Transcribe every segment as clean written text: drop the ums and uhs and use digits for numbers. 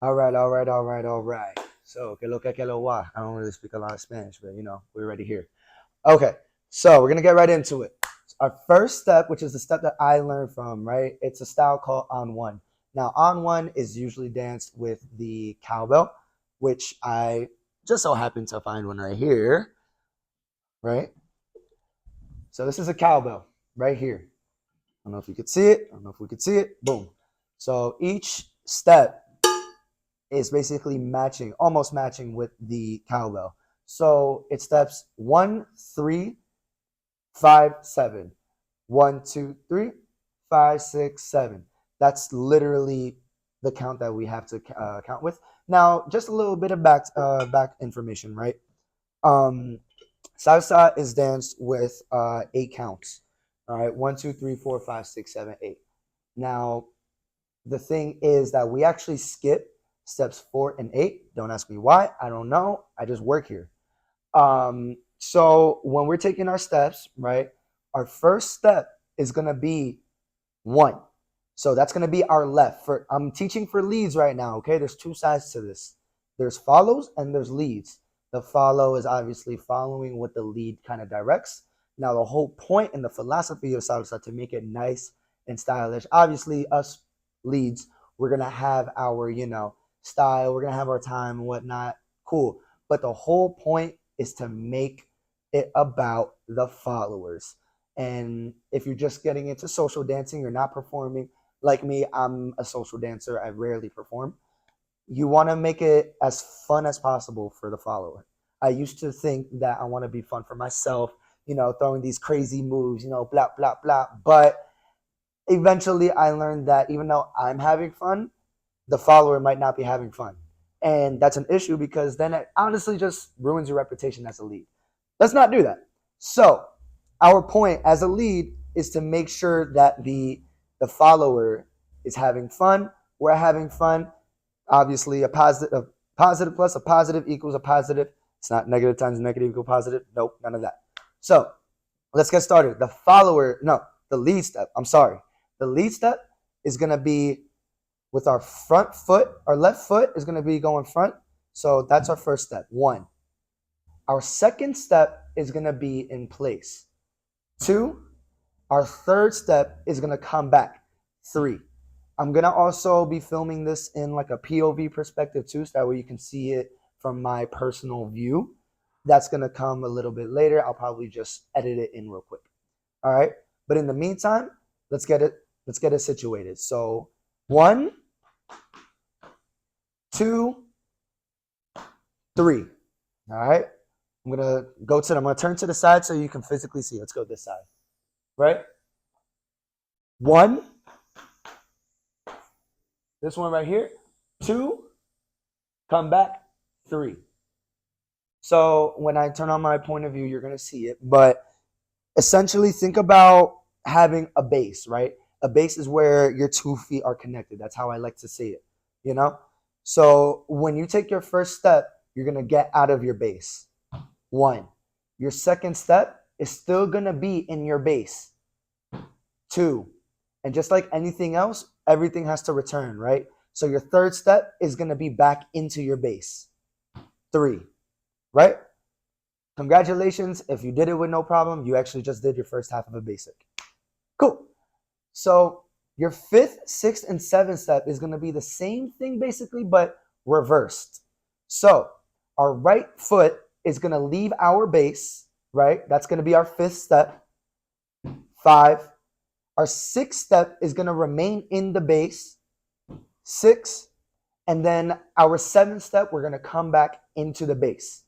All right, all right, all right, all right. So, que lo va. I don't really speak a lot of Spanish, but we're already here. Okay, so we're gonna get right into it. Our first step, which is the step that I learned from, right? It's a style called on one. Now, on one is usually danced with the cowbell, which I just so happen to find one right here, right? So this is a cowbell right here. I don't know if you could see it. I don't know if we could see it. Boom. So each step is basically matching, almost matching with the cowbell. So it steps 1, 3, 5, 7. 1, 2, 3, 5, 6, 7. That's literally the count that we have to count with. Now, just a little bit of back information, right? Um, Salsa is danced with 8 counts. All right, 1, 2, 3, 4, 5, 6, 7, 8. Now, the thing is that we actually skip steps 4 and 8. Don't ask me why. I don't know. I just work here. So when we're taking our steps, right, our first step is gonna be 1. So that's gonna be our left. For I'm teaching for leads right now. Okay, there's two sides to this. There's follows and there's leads. The follow is obviously following what the lead kind of directs. Now the whole point in the philosophy of salsa to make it nice and stylish. Obviously, us leads, we're gonna have our style. We're gonna have our time and whatnot. Cool. But the whole point is to make it about the followers. And if you're just getting into social dancing, you're not performing. Like me, I'm a social dancer. I rarely perform. You want to make it as fun as possible for the follower. I used to think that I want to be fun for myself, throwing these crazy moves, blah, blah, blah. But eventually I learned that even though I'm having fun, the follower might not be having fun. And that's an issue because then it honestly just ruins your reputation as a lead. Let's not do that. So, our point as a lead is to make sure that the follower is having fun. We're having fun. Obviously, a positive plus a positive equals a positive. It's not negative times negative equal positive. Nope, none of that. So, let's get started. The lead step. I'm sorry. The lead step is going to be with our front foot. Our left foot is going to be going front. So that's our first step. 1. Our second step is going to be in place. 2. Our third step is going to come back. 3. I'm going to also be filming this in like a POV perspective too, so that way you can see it from my personal view. That's going to come a little bit later. I'll probably just edit it in real quick. All right. But in the meantime, let's get it situated. So 1, 2, 3. All right. I'm gonna turn to the side so you can physically see. Let's go this side. Right? 1, this one right here. 2, come back. 3. So when I turn on my point of view, you're gonna see it. But essentially think about having a base, right? A base is where your 2 feet are connected. That's how I like to say it, you know? So when you take your first step, you're going to get out of your base. 1. Your second step is still going to be in your base. 2. And just like anything else, everything has to return, right? So your third step is going to be back into your base. 3, right? Congratulations. If you did it with no problem, you actually just did your first half of a basic. Cool. So your fifth, sixth, and seventh step is going to be the same thing basically, but reversed. So our right foot is going to leave our base, right? That's going to be our fifth step. 5. Our sixth step is going to remain in the base. 6. And then our seventh step, we're going to come back into the base.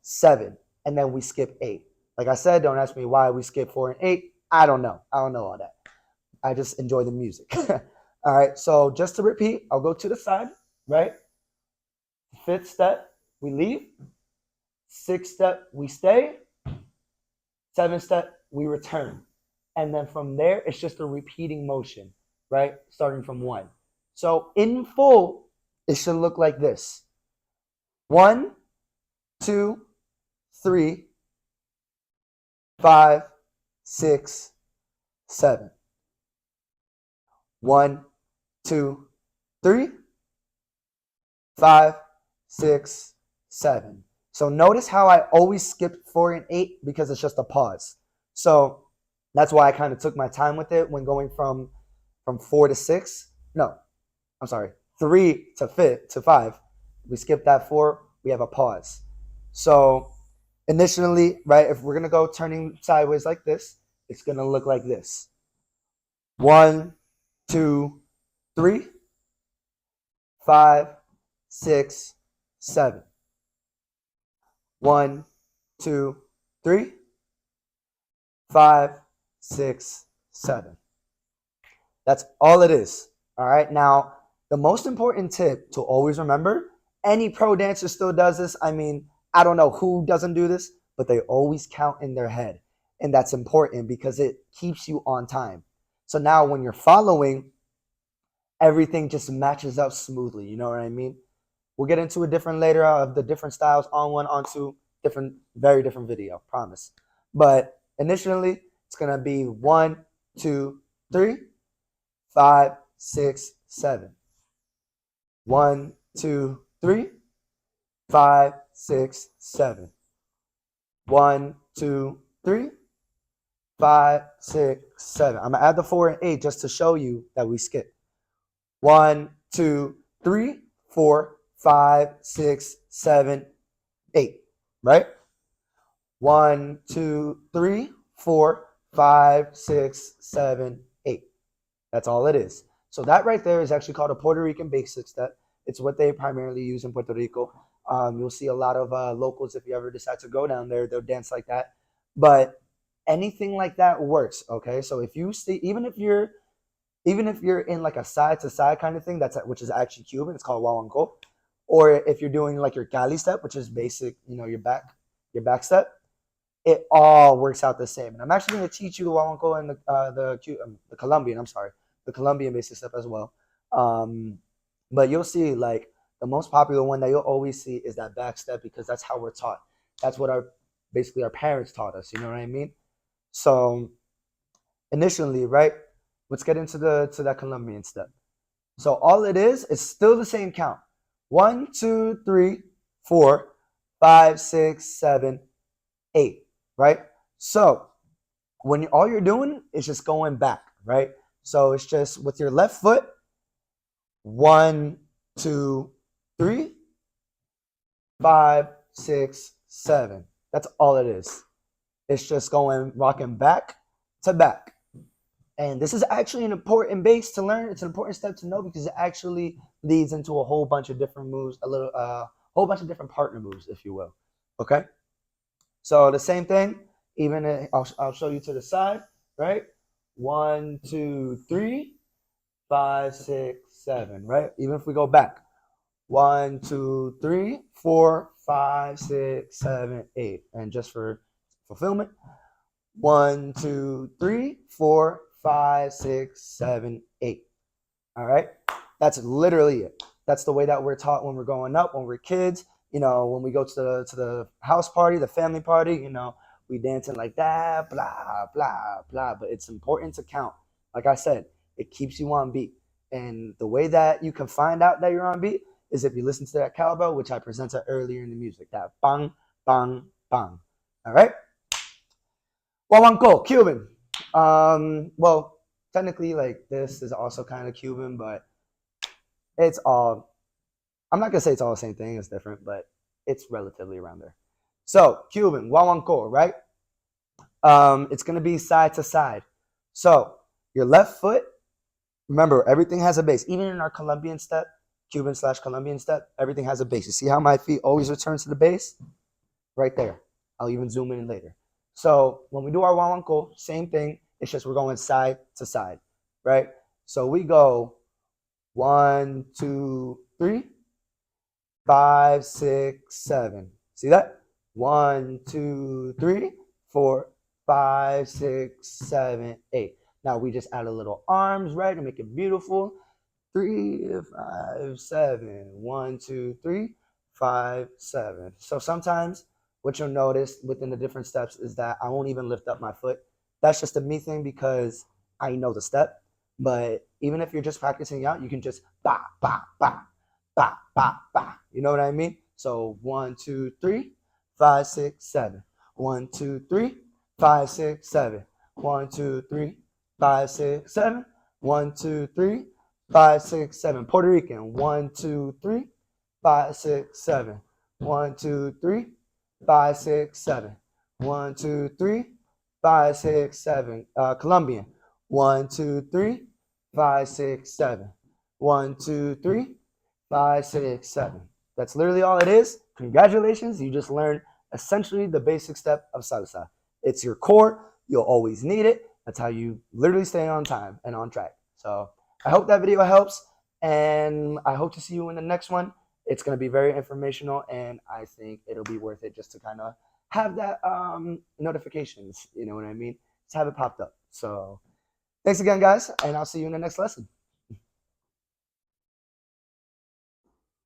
7. And then we skip 8. Like I said, don't ask me why we skip 4 and 8. I don't know. I don't know all that. I just enjoy the music. All right. So just to repeat, I'll go to the side, right? Fifth step, we leave. Sixth step, we stay. Seventh step, we return. And then from there, it's just a repeating motion, right? Starting from 1. So in full, it should look like this. 1, 2, 3, 5, 6, 7. 1, 2, 3, 5, 6, 7. So notice how I always skip 4 and 8 because it's just a pause. So that's why I kind of took my time with it when going from 4 to 6. No, I'm sorry, 3 to 5. We skip that 4, we have a pause. So initially, right, if we're going to go turning sideways like this, it's going to look like this. 1, 2, 3, 5, 6, 7. 1, 2, 3, 5, 6, 7. That's all it is. All right. Now, the most important tip to always remember, any pro dancer still does this. I mean, I don't know who doesn't do this, but they always count in their head. And that's important because it keeps you on time. So now when you're following, everything just matches up smoothly. You know what I mean? We'll get into a different later of the different styles on one, on two, different, very different video, promise. But initially, it's gonna be 1, 2, 3, 5, 6, 7. 1, 2, 3, 5, 6, 7. 1, 2, 3, 5, 6, 7. I'm gonna add the 4 and 8 just to show you that we skip. 1, 2, 3, 4, 5, 6, 7, 8. Right? 1, 2, 3, 4, 5, 6, 7, 8. That's all it is. So that right there is actually called a Puerto Rican basic step. It's what they primarily use in Puerto Rico. You'll see a lot of locals, if you ever decide to go down there, they'll dance like that. But anything like that works. Okay, so if you see, even if you're in like a side to side kind of thing, which is actually Cuban, it's called Wawanko. Or if you're doing like your Cali step, which is basic, your back step, it all works out the same. And I'm actually going to teach you the Wawanko and the Colombian. I'm sorry, the Colombian basic step as well. But you'll see like the most popular one that you'll always see is that back step because that's how we're taught. That's what basically our parents taught us. You know what I mean? So initially, right? Let's get into that Colombian step. So all it is still the same count. 1, 2, 3, 4, 5, 6, 7, 8. Right? So when all you're doing is just going back, right? So it's just with your left foot. 1, 2, 3, 5, 6, 7. That's all it is. It's just rocking back to back. And this is actually an important base to learn. It's an important step to know because it actually leads into a whole bunch of different moves, whole bunch of different partner moves, if you will. Okay. So the same thing. Even I'll show you to the side, right? 1, 2, 3, 5, 6, 7. Right. Even if we go back, 1, 2, 3, 4, 5, 6, 7, 8. And just for fulfillment, 1, 2, 3, 4, 5, 6, 7, 8. All right. That's literally it. That's the way that we're taught when we're growing up, when we're kids. When we go to the house party, the family party, we dancing like that, blah, blah, blah. But it's important to count. Like I said, it keeps you on beat. And the way that you can find out that you're on beat is if you listen to that cowbell, which I presented earlier in the music, that bang, bang, bang. All right. Wawanko, Cuban. Well, technically, like this is also kind of Cuban, but it's all. I'm not gonna say it's all the same thing. It's different, but it's relatively around there. So Cuban, Wawanko, right? It's gonna be side to side. So your left foot. Remember, everything has a base. Even in our Colombian step, Cuban/Colombian step, everything has a base. You see how my feet always return to the base? Right there. I'll even zoom in later. So when we do our Wawanko, same thing. It's just we're going side to side, right? So we go 1, 2, 3, 5, 6, 7. See that? 1, 2, 3, 4, 5, 6, 7, 8. Now we just add a little arms, right, to make it beautiful. 3, 5, 7. 1, 2, 3, 5, 7. So sometimes what you'll notice within the different steps is that I won't even lift up my foot. That's just a me thing because I know the step. But even if you're just practicing out, you can just ba, ba, ba. ba, ba, ba. You know what I mean? So 1, 2, 3, 5, 6, 7. 1, 2, 3, 5, 6, 7. 1, 2, 3, 5, 6, 7. 1, 2, 3, 5, 6, 7. Puerto Rican. 1, 2, 3, 5, 6, 7. 1, 2, 3, 5, 6, 7. 1, 2, 3, 5, 6, 7. Colombian. 1, 2, 3, 5, 6, 7. 1, 2, 3, 5, 6, 7. That's literally all it is. Congratulations, you just learned essentially the basic step of salsa. It's your core. You'll always need it. That's how you literally stay on time and on track. So I hope that video helps, and I hope to see you in the next one. It's going to be very informational, and I think it'll be worth it just to kind of have that notifications. You know what I mean? Just have it popped up. So thanks again, guys, and I'll see you in the next lesson.